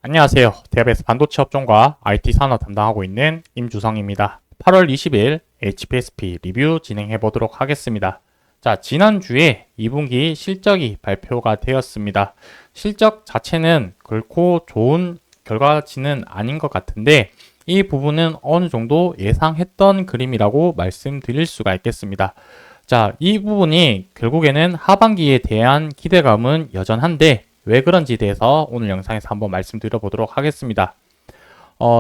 안녕하세요. 대합에서 반도체 업종과 IT 산업 담당하고 있는 임주성입니다. 8월 20일 HPSP 리뷰 진행해 보도록 하겠습니다. 자, 지난주에 2분기 실적이 발표가 되었습니다. 실적 자체는 결코 좋은 결과치는 아닌 것 같은데 이 부분은 어느 정도 예상했던 그림이라고 말씀드릴 수가 있겠습니다. 자, 이 부분이 결국에는 하반기에 대한 기대감은 여전한데 왜 그런지에 대해서 오늘 영상에서 한번 말씀드려 보도록 하겠습니다.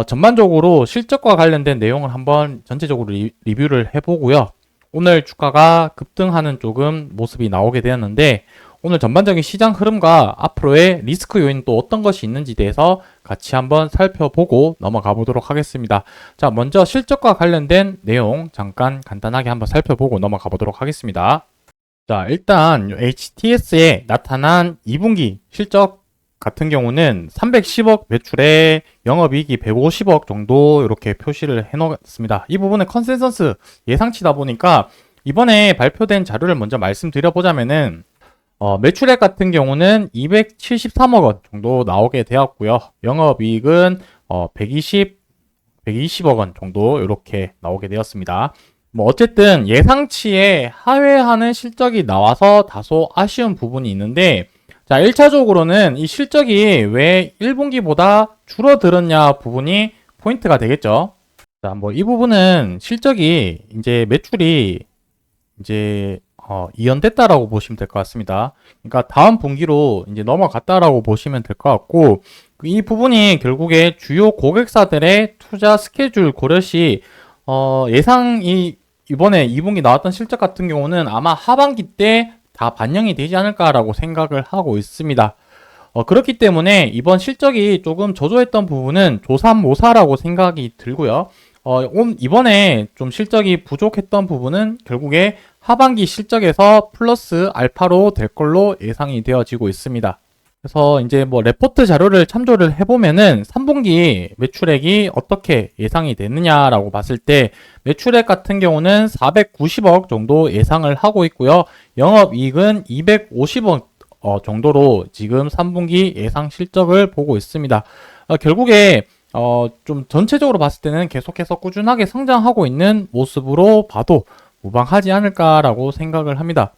전반적으로 실적과 관련된 내용을 한번 전체적으로 리뷰를 해보고요. 오늘 주가가 급등하는 조금 모습이 나오게 되었는데 오늘 전반적인 시장 흐름과 앞으로의 리스크 요인 또 어떤 것이 있는지에 대해서 같이 한번 살펴보고 넘어가 보도록 하겠습니다. 자, 먼저 실적과 관련된 내용 잠깐 간단하게 한번 살펴보고 넘어가 보도록 하겠습니다. 자, 일단 HTS에 나타난 2분기 실적 같은 경우는 310억 매출에 영업이익이 150억 정도 이렇게 표시를 해놓았습니다. 이 부분은 컨센서스 예상치다 보니까 이번에 발표된 자료를 먼저 말씀드려보자면은 매출액 같은 경우는 273억 원 정도 나오게 되었고요. 영업이익은 120억 원 정도 이렇게 나오게 되었습니다. 뭐 어쨌든 예상치에 하회하는 실적이 나와서 다소 아쉬운 부분이 있는데 자, 1차적으로는 이 실적이 왜 1분기보다 줄어들었냐 부분이 포인트가 되겠죠. 자, 뭐 이 부분은 실적이 이제 매출이 이제 이연됐다라고 보시면 될 것 같습니다. 그러니까 다음 분기로 이제 넘어갔다라고 보시면 될 것 같고 이 부분이 결국에 주요 고객사들의 투자 스케줄 고려 시 예상이 이번에 2분기 나왔던 실적 같은 경우는 아마 하반기 때 다 반영이 되지 않을까라고 생각을 하고 있습니다. 그렇기 때문에 이번 실적이 조금 저조했던 부분은 조삼모사라고 생각이 들고요. 이번에 좀 실적이 부족했던 부분은 결국에 하반기 실적에서 플러스 알파로 될 걸로 예상이 되어지고 있습니다. 그래서 이제 뭐 레포트 자료를 참조를 해보면은 3분기 매출액이 어떻게 예상이 되느냐라고 봤을 때 매출액 같은 경우는 490억 정도 예상을 하고 있고요. 영업이익은 250억 정도로 지금 3분기 예상 실적을 보고 있습니다. 결국에 좀 전체적으로 봤을 때는 계속해서 꾸준하게 성장하고 있는 모습으로 봐도 무방하지 않을까라고 생각을 합니다.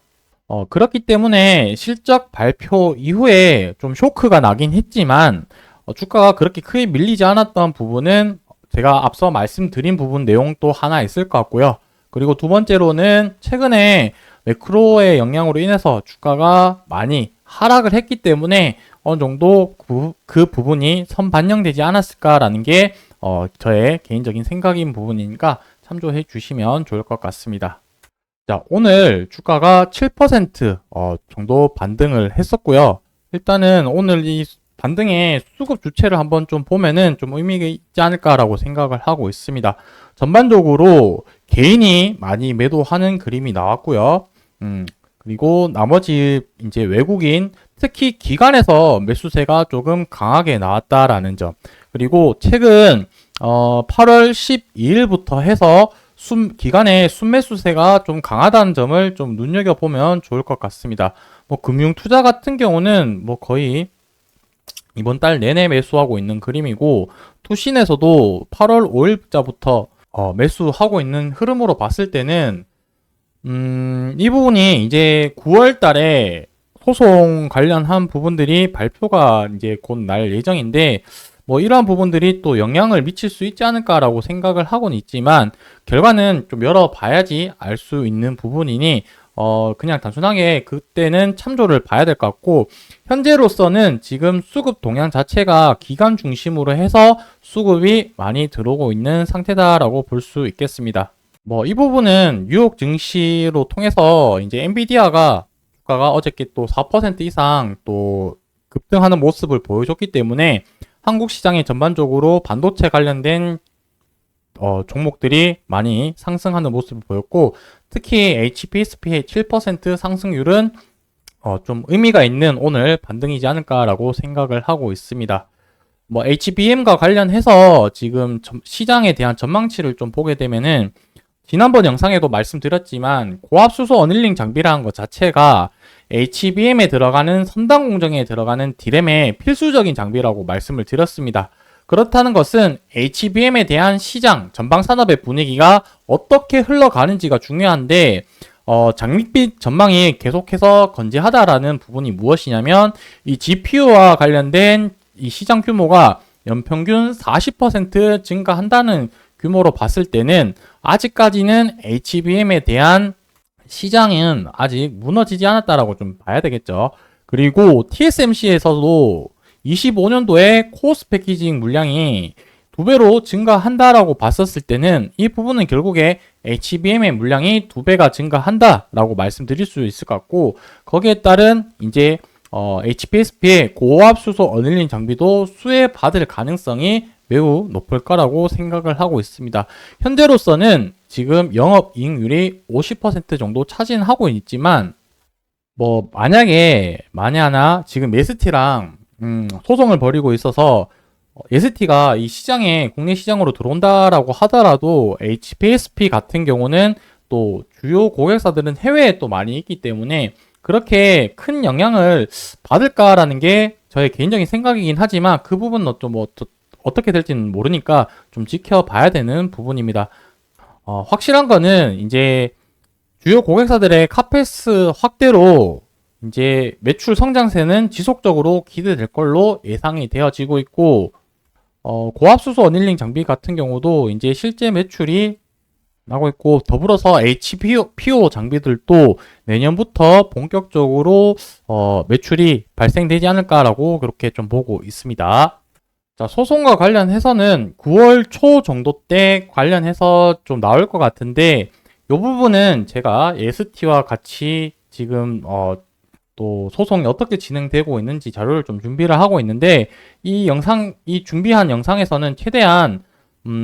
그렇기 때문에 실적 발표 이후에 좀 쇼크가 나긴 했지만 주가가 그렇게 크게 밀리지 않았던 부분은 제가 앞서 말씀드린 부분 내용 또 하나 있을 것 같고요. 그리고 두 번째로는 최근에 매크로의 영향으로 인해서 주가가 많이 하락을 했기 때문에 어느 정도 그 부분이 선반영되지 않았을까라는 게 저의 개인적인 생각인 부분이니까 참조해 주시면 좋을 것 같습니다. 자, 오늘 주가가 7% 정도 반등을 했었고요. 일단은 오늘 이 반등의 수급 주체를 한번 좀 보면은 좀 의미가 있지 않을까라고 생각을 하고 있습니다. 전반적으로 개인이 많이 매도하는 그림이 나왔고요. 그리고 나머지 이제 외국인, 특히 기관에서 매수세가 조금 강하게 나왔다라는 점. 그리고 최근 8월 12일부터 해서 기간의 순매수세가 좀 강하다는 점을 좀 눈여겨보면 좋을 것 같습니다. 뭐 금융투자 같은 경우는 뭐 거의 이번 달 내내 매수하고 있는 그림이고 투신에서도 8월 5일자부터 매수하고 있는 흐름으로 봤을 때는 이 부분이 이제 9월 달에 소송 관련한 부분들이 발표가 이제 곧 날 예정인데 뭐 이러한 부분들이 또 영향을 미칠 수 있지 않을까라고 생각을 하고는 있지만 결과는 좀 열어봐야지 알 수 있는 부분이니 그냥 단순하게 그때는 참조를 봐야 될 것 같고 현재로서는 지금 수급 동향 자체가 기간 중심으로 해서 수급이 많이 들어오고 있는 상태다라고 볼 수 있겠습니다. 뭐 이 부분은 뉴욕 증시로 통해서 이제 엔비디아가 주가가 어저께 또 4% 이상 또 급등하는 모습을 보여줬기 때문에 한국 시장에 전반적으로 반도체 관련된 종목들이 많이 상승하는 모습을 보였고 특히 HPSP의 7% 상승률은 좀 의미가 있는 오늘 반등이지 않을까라고 생각을 하고 있습니다. 뭐 HBM과 관련해서 지금 시장에 대한 전망치를 좀 보게 되면은 지난번 영상에도 말씀드렸지만 고압수소 어닐링 장비라는 것 자체가 HBM에 들어가는 선단 공정에 들어가는 D램의 필수적인 장비라고 말씀을 드렸습니다. 그렇다는 것은 HBM에 대한 시장, 전방 산업의 분위기가 어떻게 흘러가는지가 중요한데 장밋빛 전망이 계속해서 건재하다라는 부분이 무엇이냐면 이 GPU와 관련된 이 시장 규모가 연평균 40% 증가한다는 규모로 봤을 때는 아직까지는 HBM에 대한 시장은 아직 무너지지 않았다라고 좀 봐야 되겠죠. 그리고 TSMC에서도 25년도에 코어스 패키징 물량이 2배로 증가한다라고 봤었을 때는 이 부분은 결국에 HBM의 물량이 2배가 증가한다라고 말씀드릴 수 있을 것 같고, 거기에 따른 이제 HPSP의 고압 수소 어닐링 장비도 수혜받을 가능성이 매우 높을 거라고 생각을 하고 있습니다. 현재로서는 지금 영업이익률이 50% 정도 차지하고 있지만, 만약에 만에 지금 ST랑 소송을 벌이고 있어서 ST가 이 시장에 국내 시장으로 들어온다라고 하더라도 HPSP 같은 경우는 또 주요 고객사들은 해외에 또 많이 있기 때문에 그렇게 큰 영향을 받을까라는 게 저의 개인적인 생각이긴 하지만 그 부분은 좀 어떻게 될지는 모르니까 좀 지켜봐야 되는 부분입니다. 확실한 거는 이제 주요 고객사들의 카페스 확대로 이제 매출 성장세는 지속적으로 기대될 걸로 예상이 되어지고 있고, 고압수소 어닐링 장비 같은 경우도 이제 실제 매출이 나고 있고, 더불어서 HPO 장비들도 내년부터 본격적으로 매출이 발생되지 않을까라고 그렇게 좀 보고 있습니다. 자, 소송과 관련해서는 9월 초 정도 때 관련해서 좀 나올 것 같은데, 이 부분은 제가 ST와 같이 지금 또 소송이 어떻게 진행되고 있는지 자료를 좀 준비를 하고 있는데, 이 준비한 영상에서는 최대한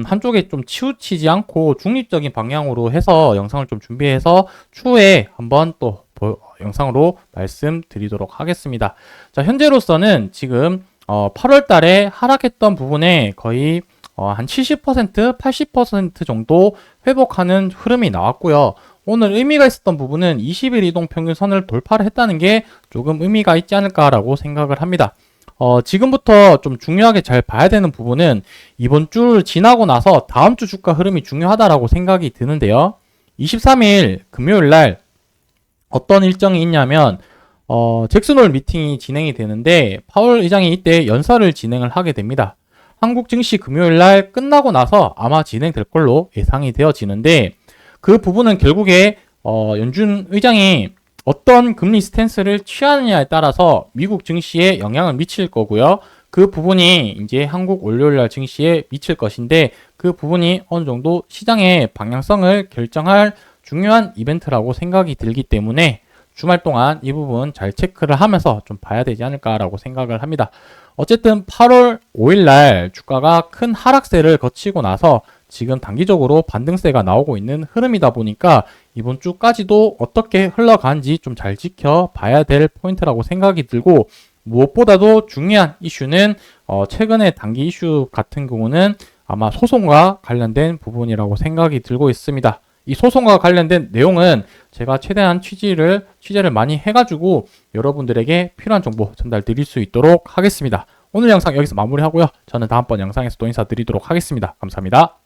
한쪽에 좀 치우치지 않고 중립적인 방향으로 해서 영상을 좀 준비해서 추후에 한번 또 영상으로 말씀드리도록 하겠습니다. 자, 현재로서는 지금 8월 달에 하락했던 부분에 거의 한 70%, 80% 정도 회복하는 흐름이 나왔고요. 오늘 의미가 있었던 부분은 20일 이동 평균선을 돌파를 했다는 게 조금 의미가 있지 않을까라고 생각을 합니다. 지금부터 좀 중요하게 잘 봐야 되는 부분은 이번 주 지나고 나서 다음 주 주가 흐름이 중요하다라고 생각이 드는데요. 23일 금요일 날 어떤 일정이 있냐면 잭슨홀 미팅이 진행이 되는데 파월 의장이 이때 연설을 진행을 하게 됩니다. 한국 증시 금요일 날 끝나고 나서 아마 진행될 걸로 예상이 되어지는데, 그 부분은 결국에 연준 의장이 어떤 금리 스탠스를 취하느냐에 따라서 미국 증시에 영향을 미칠 거고요. 그 부분이 이제 한국 월요일날 증시에 미칠 것인데, 그 부분이 어느 정도 시장의 방향성을 결정할 중요한 이벤트라고 생각이 들기 때문에 주말 동안 이 부분 잘 체크를 하면서 좀 봐야 되지 않을까라고 생각을 합니다. 어쨌든 8월 5일날 주가가 큰 하락세를 거치고 나서 지금 단기적으로 반등세가 나오고 있는 흐름이다 보니까 이번 주까지도 어떻게 흘러가는지 좀 잘 지켜봐야 될 포인트라고 생각이 들고, 무엇보다도 중요한 이슈는 최근의 단기 이슈 같은 경우는 아마 소송과 관련된 부분이라고 생각이 들고 있습니다. 이 소송과 관련된 내용은 제가 최대한 취재를 많이 해가지고 여러분들에게 필요한 정보 전달 드릴 수 있도록 하겠습니다. 오늘 영상 여기서 마무리하고요. 저는 다음번 영상에서 또 인사드리도록 하겠습니다. 감사합니다.